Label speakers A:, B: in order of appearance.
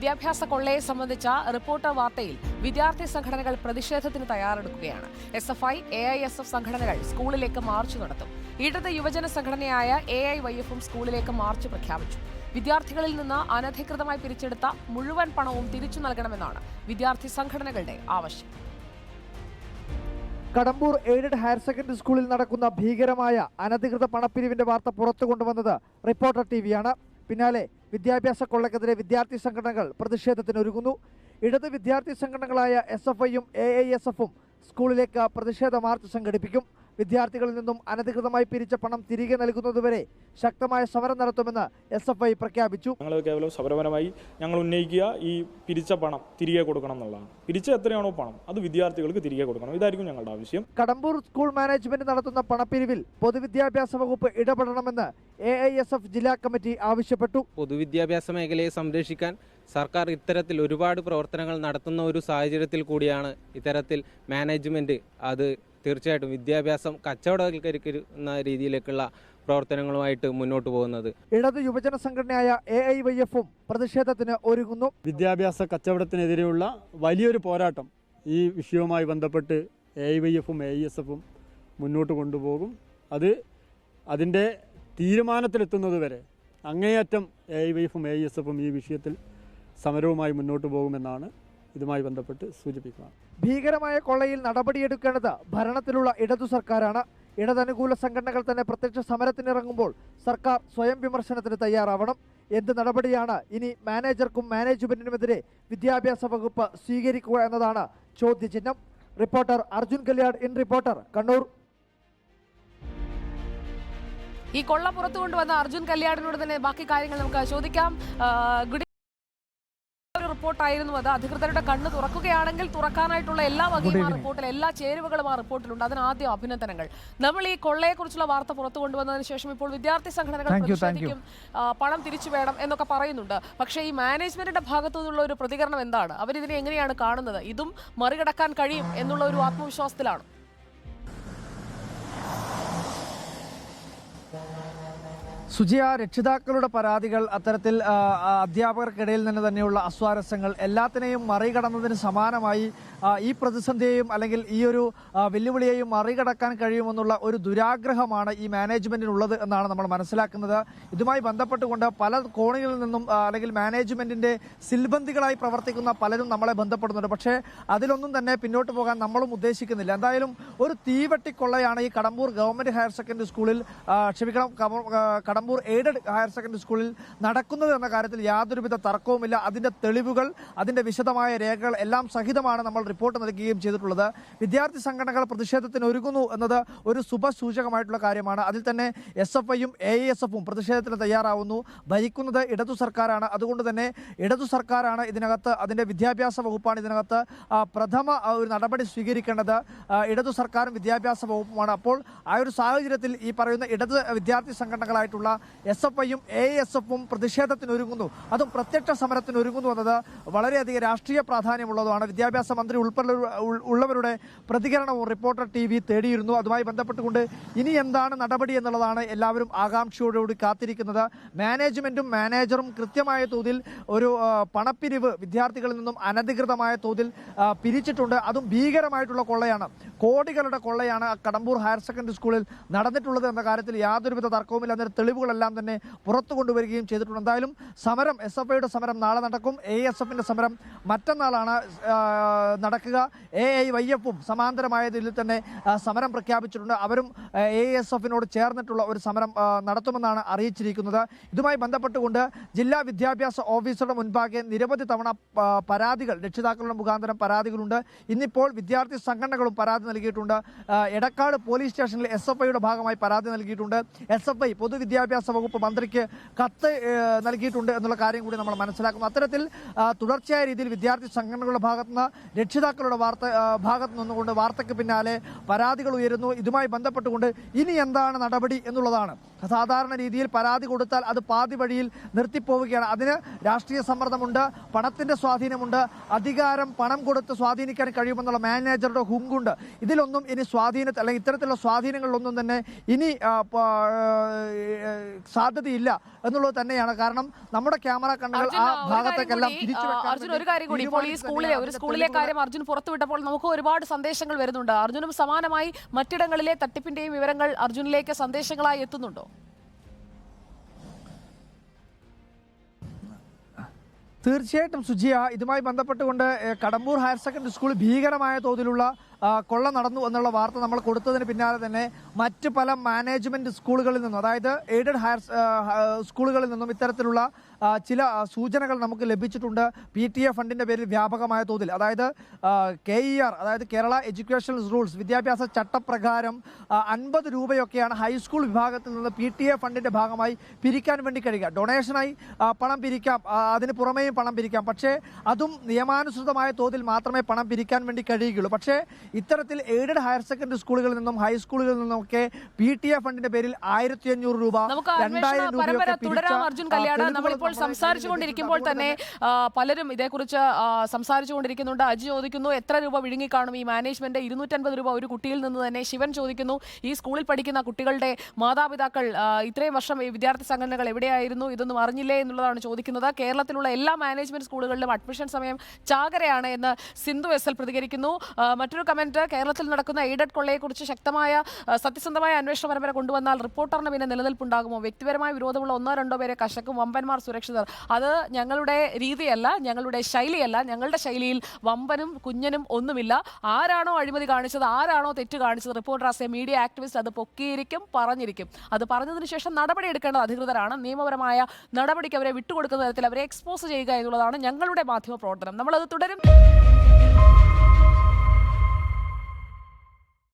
A: വിദ്യാഭ്യാസ കൊള്ളയെ സംബന്ധിച്ച റിപ്പോർട്ടർ വാർത്തയിൽ വിദ്യാർത്ഥി സംഘടനകൾ പ്രതിഷേധത്തിന് തയ്യാറെടുക്കുകയാണ്. SFI, AISF സംഘടനകൾ സ്കൂളിലേക്ക് മാർച്ച് നടത്തും. ഇടത് യുവജന സംഘടനയായ AIYF സ്കൂളിലേക്ക് മാർച്ച് പ്രഖ്യാപിച്ചു. വിദ്യാർത്ഥികളിൽ നിന്ന് അനധികൃതമായി പിരിച്ചെടുത്ത മുഴുവൻ പണവും തിരിച്ചു നൽകണമെന്നാണ് വിദ്യാർത്ഥി സംഘടനകളുടെ ആവശ്യം.
B: കടമ്പൂർ എയ്ഡഡ് ഹയർ സെക്കൻഡറി സ്കൂളിൽ നടക്കുന്ന ഭീകരമായ അനധികൃത പണപ്പിരിവിന്റെ വാർത്ത പുറത്തു കൊണ്ടുവന്നത് റിപ്പോർട്ടർ ടിവിയാണ്. പിന്നാലെ വിദ്യാഭ്യാസ കൊള്ളക്കെതിരെ വിദ്യാർത്ഥി സംഘടനകൾ പ്രതിഷേധത്തിനൊരുങ്ങുന്നു. ഇടത് വിദ്യാർത്ഥി സംഘടനകളായ SFIയും AISFും സ്കൂളിലേക്ക് പ്രതിഷേധ മാർച്ച് സംഘടിപ്പിക്കും. വിദ്യാർത്ഥികളിൽ നിന്നും അനധികൃതമായി പിരിച്ച പണം തിരികെ നൽകുന്നതുവരെ ശക്തമായ സമരം നടത്തുമെന്ന് SFI പ്രഖ്യാപിച്ചു.
C: ഞങ്ങൾ കേവലം സമരപരമായി ഞങ്ങൾ ഉന്നയിക്കുക ഈ പിരിച്ച പണം തിരികെ കൊടുക്കണം എന്നുള്ളതാണ്. പിരിച്ച എത്രയാണോ പണം അത് വിദ്യാർത്ഥികൾക്ക് തിരികെ കൊടുക്കണം. ഇതായിരിക്കും ഞങ്ങളുടെ ആവശ്യം.
B: കടമ്പൂർ സ്കൂൾ മാനേജ്മെന്റ് നടത്തുന്ന പണപ്പിരിവിൽ പൊതുവിദ്യാഭ്യാസ വകുപ്പ് ഇടപെടണമെന്ന് AISF ജില്ലാ കമ്മിറ്റി ആവശ്യപ്പെട്ടു.
D: പൊതുവിദ്യാഭ്യാസ മേഖലയെ സംരക്ഷിക്കാൻ സർക്കാർ ഇത്തരത്തിൽ ഒരുപാട് പ്രവർത്തനങ്ങൾ നടത്തുന്ന ഒരു സാഹചര്യത്തിൽ കൂടിയാണ് ഇത്തരത്തിൽ മാനേജ്മെന്റ് അത് തീർച്ചയായിട്ടും വിദ്യാഭ്യാസം കച്ചവടവൽക്കരിക്കുന്ന രീതിയിലേക്കുള്ള പ്രവർത്തനങ്ങളുമായിട്ട് മുന്നോട്ട് പോകുന്നത്.
B: ഇടത് യുവജന സംഘടനയായ AIYFും പ്രതിഷേധത്തിന് ഒരുങ്ങുന്നു.
E: വിദ്യാഭ്യാസ കച്ചവടത്തിനെതിരെയുള്ള വലിയൊരു പോരാട്ടം ഈ വിഷയവുമായി ബന്ധപ്പെട്ട് AIYFും AISFും മുന്നോട്ട് കൊണ്ടുപോകും. അതിൻ്റെ തീരുമാനത്തിലെത്തുന്നതുവരെ അങ്ങേയറ്റം AIYFും AISFും ഈ വിഷയത്തിൽ സമരവുമായി മുന്നോട്ട് പോകുമെന്നാണ് ഇതുമായി ബന്ധപ്പെട്ട് സൂചിപ്പിക്കുക.
B: ഭീകരമായ കൊള്ളയിൽ നടപടിയെടുക്കേണ്ടത് ഭരണത്തിലുള്ള ഇടതു സർക്കാരാണ്. ഇടതനുകൂല സംഘടനകൾ തന്നെ പ്രത്യക്ഷ സമരത്തിനിറങ്ങുമ്പോൾ സർക്കാർ സ്വയം വിമർശനത്തിന് തയ്യാറാവണം. എന്ത് നടപടിയാണ് ഇനി മാനേജർക്കും മാനേജ്മെന്റിനുമെതിരെ വിദ്യാഭ്യാസ വകുപ്പ് സ്വീകരിക്കുക എന്നതാണ് ചോദ്യചിഹ്നം. Reporter Arjun Kalyad, in reporter, Kannur.
A: ഈ കൊള്ള പുറത്തു കൊണ്ടുവന്ന അർജുൻ കല്യാടിനോട് തന്നെ ബാക്കി കാര്യങ്ങൾ നമുക്ക് ചോദിക്കാം. റിപ്പോർട്ടായിരുന്നു അത്. അധികൃതരുടെ കണ്ണ് തുറക്കുകയാണെങ്കിൽ തുറക്കാനായിട്ടുള്ള എല്ലാ വകയും ആ റിപ്പോർട്ടിൽ, എല്ലാ ചേരുവകളും ആ റിപ്പോർട്ടിലുണ്ട്. അതിനാദ്യം അഭിനന്ദനങ്ങൾ. നമ്മൾ ഈ കൊള്ളയെക്കുറിച്ചുള്ള വാർത്ത പുറത്തു കൊണ്ടുവന്നതിന് ശേഷം ഇപ്പോൾ വിദ്യാർത്ഥി സംഘടനകൾ പ്രതിഷേധിക്കും, പണം തിരിച്ചു വേണം എന്നൊക്കെ പറയുന്നുണ്ട്. പക്ഷേ ഈ മാനേജ്മെന്റിന്റെ ഭാഗത്തു നിന്നുള്ള ഒരു പ്രതികരണം എന്താണ്? അവരിതിനെ എങ്ങനെയാണ് കാണുന്നത്? ഇതും മറികടക്കാൻ കഴിയും എന്നുള്ള ഒരു ആത്മവിശ്വാസത്തിലാണ്.
B: സുജിയ, രക്ഷിതാക്കളുടെ പരാതികൾ, അത്തരത്തിൽ അധ്യാപകർക്കിടയിൽ നിന്ന് തന്നെയുള്ള അസ്വാരസ്യങ്ങൾ എല്ലാത്തിനെയും മറികടന്നതിന് സമാനമായി ഈ പ്രതിസന്ധിയെയും അല്ലെങ്കിൽ ഈ ഒരു വെല്ലുവിളിയെയും മറികടക്കാൻ കഴിയുമെന്നുള്ള ഒരു ദുരാഗ്രഹമാണ് ഈ മാനേജ്മെന്റിനുള്ളത് എന്നാണ് നമ്മൾ മനസ്സിലാക്കുന്നത്. ഇതുമായി ബന്ധപ്പെട്ടുകൊണ്ട് പല കോണുകളിൽ നിന്നും അല്ലെങ്കിൽ മാനേജ്മെന്റിന്റെ സിൽബന്ധികളായി പ്രവർത്തിക്കുന്ന പലരും നമ്മളെ ബന്ധപ്പെടുന്നുണ്ട്. പക്ഷേ അതിലൊന്നും തന്നെ പിന്നോട്ട് പോകാൻ നമ്മളും ഉദ്ദേശിക്കുന്നില്ല. എന്തായാലും ഒരു തീവെട്ടിക്കൊള്ളയാണ് ഈ കടമ്പൂർ ഗവൺമെന്റ് ഹയർ സെക്കൻഡറി സ്കൂളിൽ, കടമ്പൂർ എയ്ഡഡ് ഹയർ സെക്കൻഡറി സ്കൂളിൽ നടക്കുന്നത് എന്ന കാര്യത്തിൽ യാതൊരുവിധ തർക്കവുമില്ല. അതിന്റെ തെളിവുകൾ, അതിന്റെ വിശദമായ രേഖകൾ എല്ലാം സഹിതമാണ് നമ്മൾ റിപ്പോർട്ട് നൽകുകയും ചെയ്തിട്ടുള്ളത്. വിദ്യാർത്ഥി സംഘടനകൾ പ്രതിഷേധത്തിന് ഒരുങ്ങുന്നു എന്നത് ഒരു ശുഭസൂചകമായിട്ടുള്ള കാര്യമാണ്. അതിൽ തന്നെ SFIയും AISFും പ്രതിഷേധത്തിന് തയ്യാറാവുന്നു. ഭരിക്കുന്നത് ഇടതു സർക്കാരാണ്. അതുകൊണ്ട് തന്നെ ഇടതു സർക്കാരാണ് ഇതിനകത്ത്, അതിന്റെ വിദ്യാഭ്യാസ വകുപ്പാണ് ഇതിനകത്ത് പ്രഥമ ഒരു നടപടി സ്വീകരിക്കേണ്ടത്. ഇടതു സർക്കാരും വിദ്യാഭ്യാസ വകുപ്പുമാണ്. അപ്പോൾ ആ ഒരു സാഹചര്യത്തിൽ ഈ പറയുന്ന ഇടത് വിദ്യാർത്ഥി സംഘടനകളായിട്ടുള്ള SFIയും AISFും പ്രതിഷേധത്തിനൊരുങ്ങുന്നു, അതും പ്രത്യക്ഷ സമരത്തിനൊരുങ്ങുന്നു എന്നത് വളരെയധികം രാഷ്ട്രീയ പ്രാധാന്യമുള്ളതാണ്. വിദ്യാഭ്യാസ മന്ത്രി ഉള്ളവരുടെ പ്രതികരണവും റിപ്പോർട്ടർ TV തേടിയിരുന്നു. അതുമായി ബന്ധപ്പെട്ടുകൊണ്ട് ഇനി എന്താണ് നടപടി എന്നുള്ളതാണ് എല്ലാവരും ആകാംക്ഷയോടുകൂടി കാത്തിരിക്കുന്നത്. മാനേജ്മെന്റും മാനേജറും കൃത്യമായ തോതിൽ ഒരു പണപ്പിരിവ് വിദ്യാർത്ഥികളിൽ നിന്നും അനധികൃതമായ തോതിൽ പിരിച്ചിട്ടുണ്ട്. അതും ഭീകരമായിട്ടുള്ള കൊള്ളയാണ്, കോടികളുടെ കൊള്ളയാണ് കടമ്പൂർ ഹയർ സെക്കൻഡറി സ്കൂളിൽ നടന്നിട്ടുള്ളത് എന്ന കാര്യത്തിൽ യാതൊരുവിധ തർക്കവുമില്ല. അന്നേരം തെളിവുകളെല്ലാം തന്നെ പുറത്തു കൊണ്ടുവരികയും ചെയ്തിട്ടുണ്ട്. എന്തായാലും സമരം, SFIയുടെ സമരം നാളെ നടക്കും. AISFിന്റെ സമരം മറ്റന്നാളാണ് നടക്കുക. AIYFും സമാന്തരമായ രീതിയിൽ തന്നെ സമരം പ്രഖ്യാപിച്ചിട്ടുണ്ട്. അവരും AISFിനോട് ചേർന്നിട്ടുള്ള ഒരു സമരം നടത്തുമെന്നാണ് അറിയിച്ചിരിക്കുന്നത്. ഇതുമായി ബന്ധപ്പെട്ടുകൊണ്ട് ജില്ലാ വിദ്യാഭ്യാസ ഓഫീസറുടെ മുൻപാകെ നിരവധി തവണ പരാതികൾ, രക്ഷിതാക്കളുടെ മുഖാന്തരം പരാതികളുണ്ട്. ഇന്നിപ്പോൾ വിദ്യാർത്ഥി സംഘടനകളും പരാതി നൽകിയിട്ടുണ്ട്. എടക്കാട് പോലീസ് സ്റ്റേഷനിൽ SFIയുടെ ഭാഗമായി പരാതി നൽകിയിട്ടുണ്ട്. SFI പൊതുവിദ്യാഭ്യാസ വകുപ്പ് മന്ത്രിക്ക് കത്ത് നൽകിയിട്ടുണ്ട് എന്നുള്ള കാര്യം കൂടി നമ്മൾ മനസ്സിലാക്കുന്നു. അത്തരത്തിൽ തുടർച്ചയായ രീതിയിൽ വിദ്യാർത്ഥി സംഘടനകളുടെ ഭാഗത്തുനിന്ന്, രക്ഷിതാക്കളുടെ ഭാഗത്തു നിന്നുകൊണ്ട് വാർത്തയ്ക്ക് പിന്നാലെ പരാതികൾ ഉയരുന്നു. ഇതുമായി ബന്ധപ്പെട്ടുകൊണ്ട് ഇനി എന്താണ് നടപടി എന്നുള്ളതാണ്. സാധാരണ രീതിയിൽ പരാതി കൊടുത്താൽ അത് പാതി വഴിയിൽ നിർത്തിപ്പോവുകയാണ്. അതിന് രാഷ്ട്രീയ സമ്മർദ്ദമുണ്ട്, പണത്തിന്റെ സ്വാധീനമുണ്ട്, അധികാരം പണം കൊടുത്ത് സ്വാധീനിക്കാൻ കഴിയുമെന്നുള്ള മാനേജറുടെ ഹുങ്കുണ്ട്. ഇതിലൊന്നും ഇനി അല്ലെങ്കിൽ ഇത്തരത്തിലുള്ള സ്വാധീനങ്ങളിലൊന്നും തന്നെ ഇനി സാധ്യതയില്ല എന്നുള്ളത് തന്നെയാണ്. കാരണം നമ്മുടെ ക്യാമറ കണ്ണുകൾ ആ ഭാഗത്തേക്കെല്ലാം തിരിച്ചു
A: അർജുൻ, ഒരു കാര്യം കൂടി, ഇപ്പോൾ ഈ സ്കൂളിലെ കാര്യം അർജുൻ പുറത്തുവിട്ടപ്പോൾ നമുക്ക് ഒരുപാട് സന്ദേശങ്ങൾ വരുന്നുണ്ട്. അർജുനും സമാനമായി മറ്റിടങ്ങളിലെ തട്ടിപ്പിന്റെയും വിവരങ്ങൾ അർജുനിലേക്ക് സന്ദേശങ്ങളായി എത്തുന്നുണ്ടോ?
B: തീർച്ചയായിട്ടും സുജിയ, ഇതുമായി ബന്ധപ്പെട്ടുകൊണ്ട് കടമ്പൂർ ഹയർ സെക്കൻഡറി സ്കൂൾ ഭീകരമായ തോതിലുള്ള കൊള്ള നടന്നു എന്നുള്ള വാർത്ത നമ്മൾ കൊടുത്തതിന് പിന്നാലെ തന്നെ മറ്റ് പല മാനേജ്മെന്റ് സ്കൂളുകളിൽ നിന്നും, അതായത് എയ്ഡഡ് ഹയർ സ്കൂളുകളിൽ നിന്നും ഇത്തരത്തിലുള്ള ചില സൂചനകൾ നമുക്ക് ലഭിച്ചിട്ടുണ്ട്. PTA ഫണ്ടിന്റെ പേരിൽ വ്യാപകമായ തോതിൽ, അതായത് KER, അതായത് കേരള എഡ്യൂക്കേഷൻ റൂൾസ്, വിദ്യാഭ്യാസ ചട്ടപ്രകാരം 50 രൂപയൊക്കെയാണ് ഹൈസ്കൂൾ വിഭാഗത്തിൽ നിന്ന് PTA ഫണ്ടിന്റെ ഭാഗമായി പിരിക്കാൻ വേണ്ടി കഴിയുക. ഡൊണേഷനായി പണം പിരിക്കാം, അതിന് പുറമേയും പണം പിരിക്കാം. പക്ഷേ അതും നിയമാനുസൃതമായ തോതിൽ മാത്രമേ പണം പിരിക്കാൻ വേണ്ടി കഴിയുകയുള്ളൂ. പക്ഷേ ഇത്തരത്തിൽ എയ്ഡഡ് ഹയർ സെക്കൻഡറി സ്കൂളുകളിൽ നിന്നും ഹൈസ്കൂളുകളിൽ നിന്നുമൊക്കെ PTA ഫണ്ടിന്റെ പേരിൽ 1500 രൂപ, 2000
A: രൂപയൊക്കെ സംസാരിച്ചുകൊണ്ടിരിക്കുമ്പോൾ തന്നെ പലരും ഇതേക്കുറിച്ച് സംസാരിച്ചുകൊണ്ടിരിക്കുന്നുണ്ട്. അജി ചോദിക്കുന്നു എത്ര രൂപ വിഴുങ്ങിക്കാണും ഈ മാനേജ്മെന്റ്? 250 രൂപ ഒരു കുട്ടിയിൽ നിന്ന് തന്നെ. ശിവൻ ചോദിക്കുന്നു ഈ സ്കൂളിൽ പഠിക്കുന്ന കുട്ടികളുടെ മാതാപിതാക്കൾ ഇത്രയും വർഷം ഈ വിദ്യാർത്ഥി സംഘടനകൾ എവിടെയായിരുന്നു, ഇതൊന്നും അറിഞ്ഞില്ലേ എന്നുള്ളതാണ് ചോദിക്കുന്നത്. കേരളത്തിലുള്ള എല്ലാ മാനേജ്മെന്റ് സ്കൂളുകളിലും അഡ്മിഷൻ സമയം ചാകരയാണ് എന്ന് സിന്ധു SL പ്രതികരിക്കുന്നു. മറ്റൊരു കമന്റ്, കേരളത്തിൽ നടക്കുന്ന എയ്ഡഡ് കൊള്ളയെക്കുറിച്ച് ശക്തമായ സത്യസന്ധമായ അന്വേഷണ പരമ്പര കൊണ്ടുവന്നാൽ റിപ്പോർട്ടറിന് പിന്നെ നിലനിൽപ്പുണ്ടാകുമോ? വ്യക്തിപരമായ വിരോധമുള്ള 1-2 പേരെ കശക്കും, വമ്പന്മാർ സുരക്ഷിതർ. അത് ഞങ്ങളുടെ രീതിയല്ല, ഞങ്ങളുടെ ശൈലിയല്ല. ഞങ്ങളുടെ ശൈലിയിൽ വമ്പനും കുഞ്ഞനും ഒന്നുമില്ല. ആരാണോ അഴിമതി കാണിച്ചത്, ആരാണോ തെറ്റ് കാണിച്ചത്, reporter as A media activist അത് പൊക്കിയിരിക്കും, പറഞ്ഞിരിക്കും. അത് പറഞ്ഞതിന് ശേഷം നടപടി എടുക്കേണ്ടത് അധികൃതരാണ്. നിയമപരമായ നടപടിക്ക് അവരെ വിട്ടുകൊടുക്കുന്ന തരത്തിൽ അവരെ എക്സ്പോസ് ചെയ്യുക എന്നുള്ളതാണ് ഞങ്ങളുടെ മാധ്യമ പ്രവർത്തനം. നമ്മളത് തുടരും.